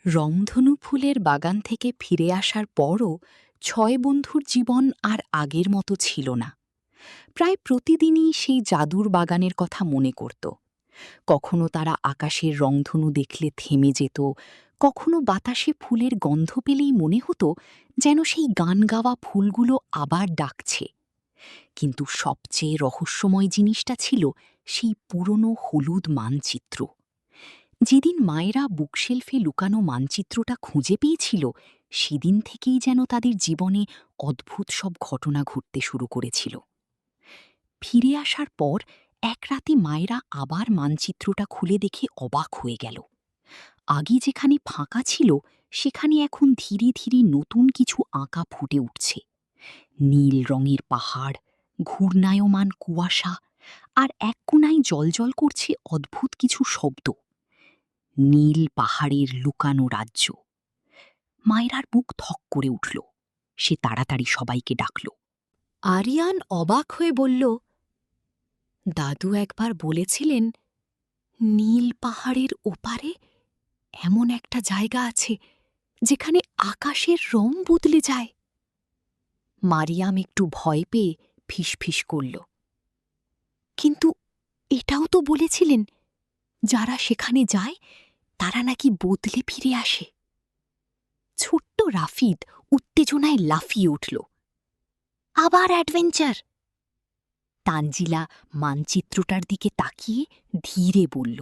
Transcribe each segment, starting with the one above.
রংধনু ফুলের বাগান থেকে ফিরে আসার পরও ছয় বন্ধুর জীবন আর আগের মতো ছিল না। প্রায় প্রতিদিনই সেই জাদুর বাগানের কথা মনে করত। কখনো তারা আকাশের রংধনু দেখলে থেমে যেত, কখনো বাতাসে ফুলের গন্ধ পেলেই মনে হতো যেন সেই গান গাওয়া ফুলগুলো আবার ডাকছে। কিন্তু সবচেয়ে রহস্যময় জিনিসটা ছিল সেই পুরনো হলুদ মানচিত্র। যেদিন মায়েরা বুকশেলফে লুকানো মানচিত্রটা খুঁজে পেয়েছিল, সেদিন থেকেই যেন তাদের জীবনে অদ্ভুত সব ঘটনা ঘটতে শুরু করেছিল। ফিরে আসার পর এক রাতে মায়েরা আবার মানচিত্রটা খুলে দেখে অবাক হয়ে গেল। আগে যেখানে ফাঁকা ছিল, সেখানে এখন ধীরে ধীরে নতুন কিছু আঁকা ফুটে উঠছে। নীল রঙের পাহাড়, ঘূর্ণায়মান কুয়াশা, আর এক কোণায় জ্বলজ্বল করছে অদ্ভুত কিছু শব্দ। নীল পাহাড়ের লুকানো রাজ্য। মায়েরার বুক থক করে উঠল। সে তাড়াতাড়ি সবাইকে ডাকল। আরিয়ান অবাক হয়ে বলল, দাদু একবার বলেছিলেন নীল পাহাড়ের ওপারে এমন একটা জায়গা আছে যেখানে আকাশের রং বদলে যায়। মারিয়াম একটু ভয় পেয়ে ফিসফিস করল, কিন্তু এটাও তো বলেছিলেন যারা সেখানে যায় তারা নাকি বদলে ফিরে আসে। ছোট্ট রাফিদ উত্তেজনায় লাফিয়ে উঠল, আবার অ্যাডভেঞ্চার! তানজিলা মানচিত্রটার দিকে তাকিয়ে ধীরে বলল,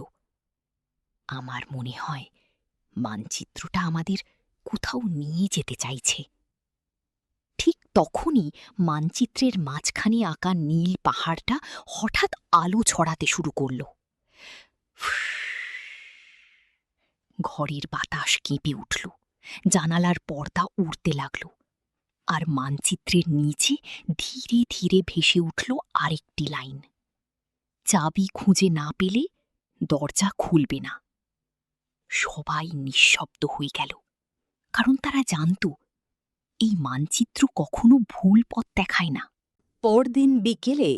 আমার মনে হয় মানচিত্রটা আমাদের কোথাও নিয়ে যেতে চাইছে। ঠিক তখনই মানচিত্রের মাঝখানে আঁকা নীল পাহাড়টা হঠাৎ আলো ছড়াতে শুরু করল। ঘরের বাতাস কেঁপে উঠল, জানালার পর্দা উড়তে লাগল, আর মানচিত্রের নিচে ধীরে ধীরে ভেসে উঠল আরেকটি লাইন, চাবি খুঁজে না পেলে দরজা খুলবে না। সবাই নিঃশব্দ হয়ে গেল, কারণ তারা জানত এই মানচিত্র কখনো ভুল পথ দেখায় না। পরদিন বিকেলে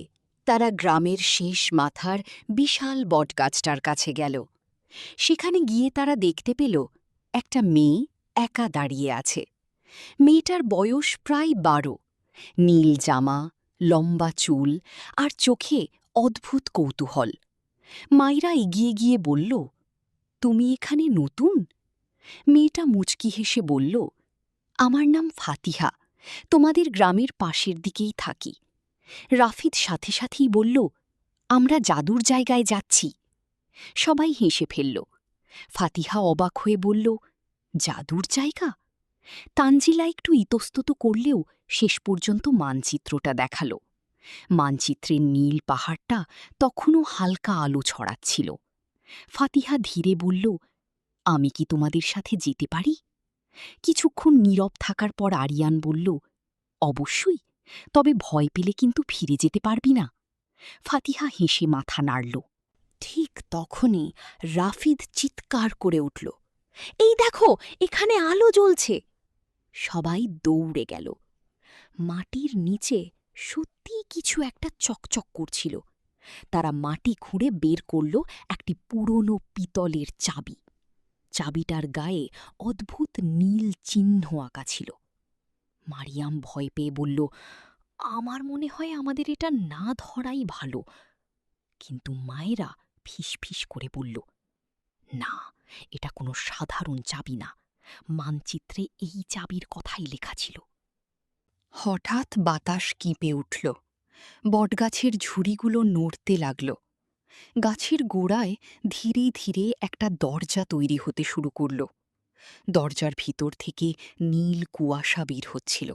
তারা গ্রামের শেষ মাথার বিশাল বটগাছটার কাছে গেল। সেখানে গিয়ে তারা দেখতে পেল একটা মেয়ে একা দাঁড়িয়ে আছে। মেয়েটার বয়স প্রায় 12। নীল জামা, লম্বা চুল, আর চোখে অদ্ভুত কৌতূহল। মাইরা এগিয়ে গিয়ে বলল, তুমি এখানে নতুন? মেয়েটা মুচকি হেসে বলল, আমার নাম ফাতিহা, তোমাদের গ্রামের পাশের দিকেই থাকি। রাফিদ সাথে সাথেই বলল, আমরা জাদুর জায়গায় যাচ্ছি। সবাই হেসে ফেলল। ফাতিহা অবাক হয়ে বলল, জাদুর জায়গা? তানজিলা একটু ইতস্তত করলেও শেষ পর্যন্ত মানচিত্রটা দেখাল। মানচিত্রের নীল পাহাড়টা তখনও হালকা আলো ছড়াচ্ছিল। ফাতিহা ধীরে বলল, আমি কি তোমাদের সাথে যেতে পারি? কিছুক্ষণ নীরব থাকার পর আরিয়ান বলল, অবশ্যই, তবে ভয় পেলে কিন্তু ফিরে যেতে পারবি না। ফাতিহা হেসে মাথা নাড়ল। ঠিক তখনই রাফিদ চিৎকার করে উঠল, এই দেখো, এখানে আলো জ্বলছে! সবাই দৌড়ে গেল। মাটির নিচে সত্যিই কিছু একটা চকচক করছিল। তারা মাটি খুঁড়ে বের করল একটি পুরনো পিতলের চাবি। চাবিটার গায়ে অদ্ভুত নীল চিহ্ন আঁকা ছিল। মারিয়াম ভয় পেয়ে বলল, আমার মনে হয় আমাদের এটা না ধরাই ভালো। কিন্তু মায়েরা ফিসফিস করে বলল, না, এটা কোনো সাধারণ চাবি না, মানচিত্রে এই চাবির কথাই লেখা ছিল। হঠাৎ বাতাস কেঁপে উঠল, বটগাছের ঝুড়িগুলো নড়তে লাগল। গাছের গোড়ায় ধীরে ধীরে একটা দরজা তৈরি হতে শুরু করল। দরজার ভিতর থেকে নীল কুয়াশা বের হচ্ছিল,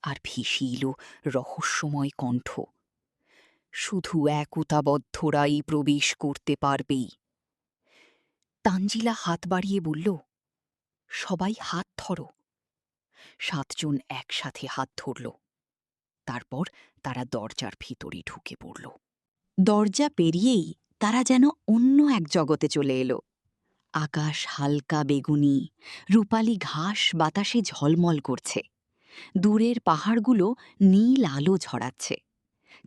আর ভেসে এলো রহস্যময় কণ্ঠ, শুধু একতাবদ্ধরাই প্রবেশ করতে পারবেই। তানজিলা হাত বাড়িয়ে বলল, সবাই হাত ধরো। 7 জন একসাথে হাত ধরল। তারপর তারা দরজার ভিতরে ঢুকে পড়ল। দরজা পেরিয়েই তারা যেন অন্য এক জগতে চলে এলো। আকাশ হালকা বেগুনি, রূপালি ঘাস বাতাসে ঝলমল করছে। দূরের পাহাড়গুলো নীল আলো ঝরাচ্ছে।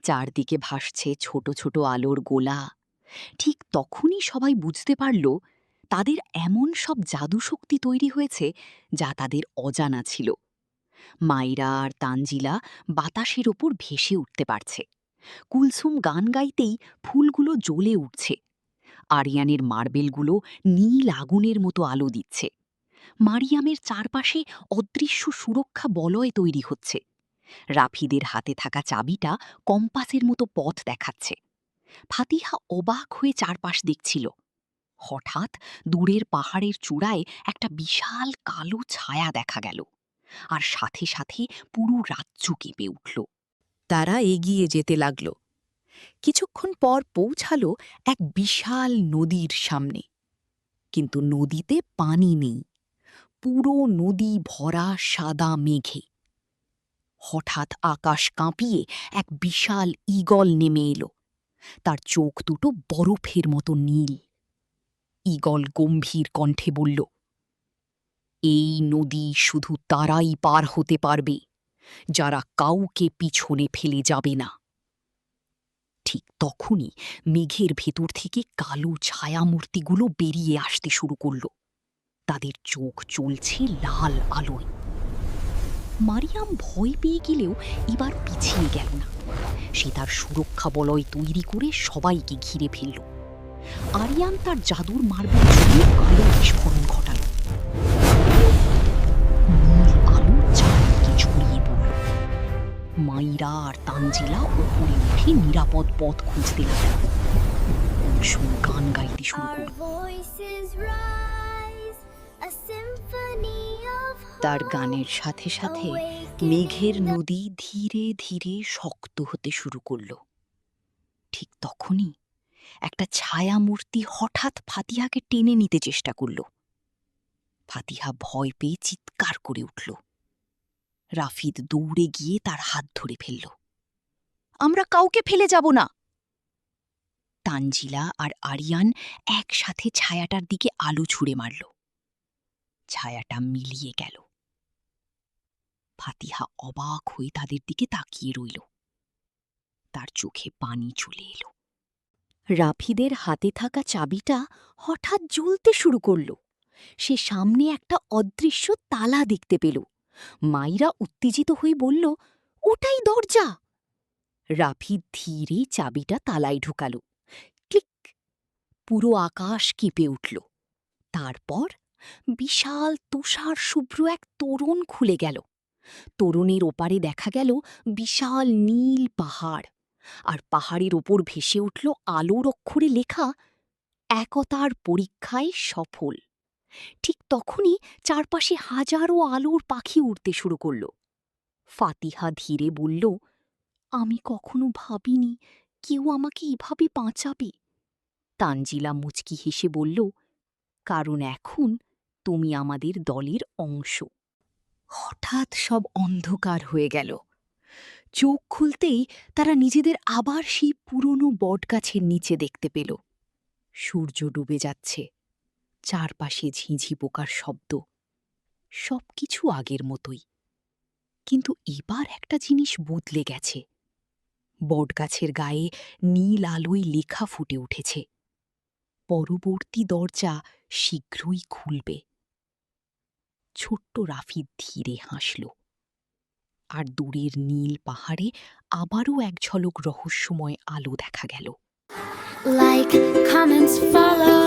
চারদিকে ভাসছে ছোট ছোট আলোর গোলা। ঠিক তখনই সবাই বুঝতে পারল তাদের এমন সব জাদুশক্তি তৈরি হয়েছে যা তাদের অজানা ছিল। মাইরা আর তানজিলা বাতাসের ওপর ভেসে উঠতে পারছে। কুলসুম গান গাইতেই ফুলগুলো জ্বলে উঠছে। আরিয়ানের মার্বেলগুলো নীল আগুনের মতো আলো দিচ্ছে। মারিয়ামের চারপাশে অদৃশ্য সুরক্ষা বলয় তৈরি হচ্ছে। রাফিদের হাতে থাকা চাবিটা কম্পাসের মতো পথ দেখাচ্ছে। ফাতিহা অবাক হয়ে চারপাশ দেখছিল। হঠাৎ দূরের পাহাড়ের চূড়ায় একটা বিশাল কালো ছায়া দেখা গেল, আর সাথে সাথে পুরো রাজ্য কেঁপে উঠল। তারা এগিয়ে যেতে লাগল। কিছুক্ষণ পর পৌঁছালো এক বিশাল নদীর সামনে। কিন্তু নদীতে পানি নেই, পুরো নদী ভরা সাদা মেঘে। হঠাৎ আকাশ কাঁপিয়ে এক বিশাল ঈগল নেমে এলো। তার চোখ দুটো বরফের মতো নীল। ঈগল গম্ভীর কণ্ঠে বলল, এই নদী শুধু তারাই পার হতে পারবে যারা কাউকে পিছনে ফেলে যাবে না। ঠিক তখনই মেঘের ভেতর থেকে কালো ছায়ামূর্তিগুলো বেরিয়ে আসতে শুরু করল। তাদের চোখ জ্বলছে লাল আলোয়। মারিয়াম ভয় পেয়ে গেলেও এবার পিছিয়ে গেল না। সে তার সুরক্ষা বলয় তৈরি করে সবাইকে ঘিরে ফেলল। আরিয়ান তার জাদুর মার্বেল ছুঁড়ে আলো বিস্ফোরণ ঘটাল। নীল আলো চারদিকে ছড়িয়ে পড়ল। মাইরা আর তানজিলা উপরে উঠে নিরাপদ পথ খুঁজতে লাগল। কুলসুম গান গাইতে শুরু করল। তার গানের সাথে সাথে মেঘের নদী ধীরে ধীরে শক্ত হতে শুরু করল। ঠিক তখনই একটা ছায়ামূর্তি হঠাৎ ফাতিহাকে টেনে নিতে চেষ্টা করল। ফাতিহা ভয় পেয়ে চিৎকার করে উঠল। রাফিদ দৌড়ে গিয়ে তার হাত ধরে ফেলল। আমরা কাউকে ফেলে যাব না। তানজিলা আর আরিয়ান একসাথে ছায়াটার দিকে আলো ছুঁড়ে মারল। ছায়াটা মিলিয়ে গেল। ফাতিহা অবাক হয়ে তাদের দিকে তাকিয়ে রইল। তার চোখে পানি চলে এলো। রাফিদের হাতে থাকা চাবিটা হঠাৎ জ্বলতে শুরু করল। সে সামনে একটা অদৃশ্য তালা দেখতে পেল। মাইরা উত্তেজিত হয়ে বলল, ওটাই দরজা। রাফিদ ধীরে চাবিটা তালায় ঢুকাল। ক্লিক! পুরো আকাশ কেঁপে উঠল। তারপর বিশাল তুষার শুভ্র এক তোরণ খুলে গেল। তোরণের ওপারে দেখা গেল বিশাল নীল পাহাড়, আর পাহাড়ের ওপর ভেসে উঠল আলোর অক্ষরে লেখা, একতার পরীক্ষায় সফল। ঠিক তখনই চারপাশে হাজারো আলোর পাখি উড়তে শুরু করল। ফাতিহা ধীরে বলল, আমি কখনো ভাবিনি কেউ আমাকে এভাবে বাঁচাবে। তানজিলা মুচকি হেসে বলল, কারণ এখন তুমি আমাদের দলের অংশ। হঠাৎ সব অন্ধকার হয়ে গেল। চোখ খুলতেই তারা নিজেদের আবার সেই পুরনো বটগাছের নিচে দেখতে পেল। সূর্য ডুবে যাচ্ছে, চারপাশে ঝিঁঝি পোকার শব্দ, সবকিছু আগের মতোই। কিন্তু এবার একটা জিনিস বদলে গেছে। বটগাছের গায়ে নীল আলোয় লেখা ফুটে উঠেছে, পরবর্তী দরজা শীঘ্রই খুলবে। ছোট্ট রাফিদ ধীরে হাসল, আর দূরের নীল পাহাড়ে আবারও এক ঝলক রহস্যময় আলো দেখা গেল। Like, comments, follow.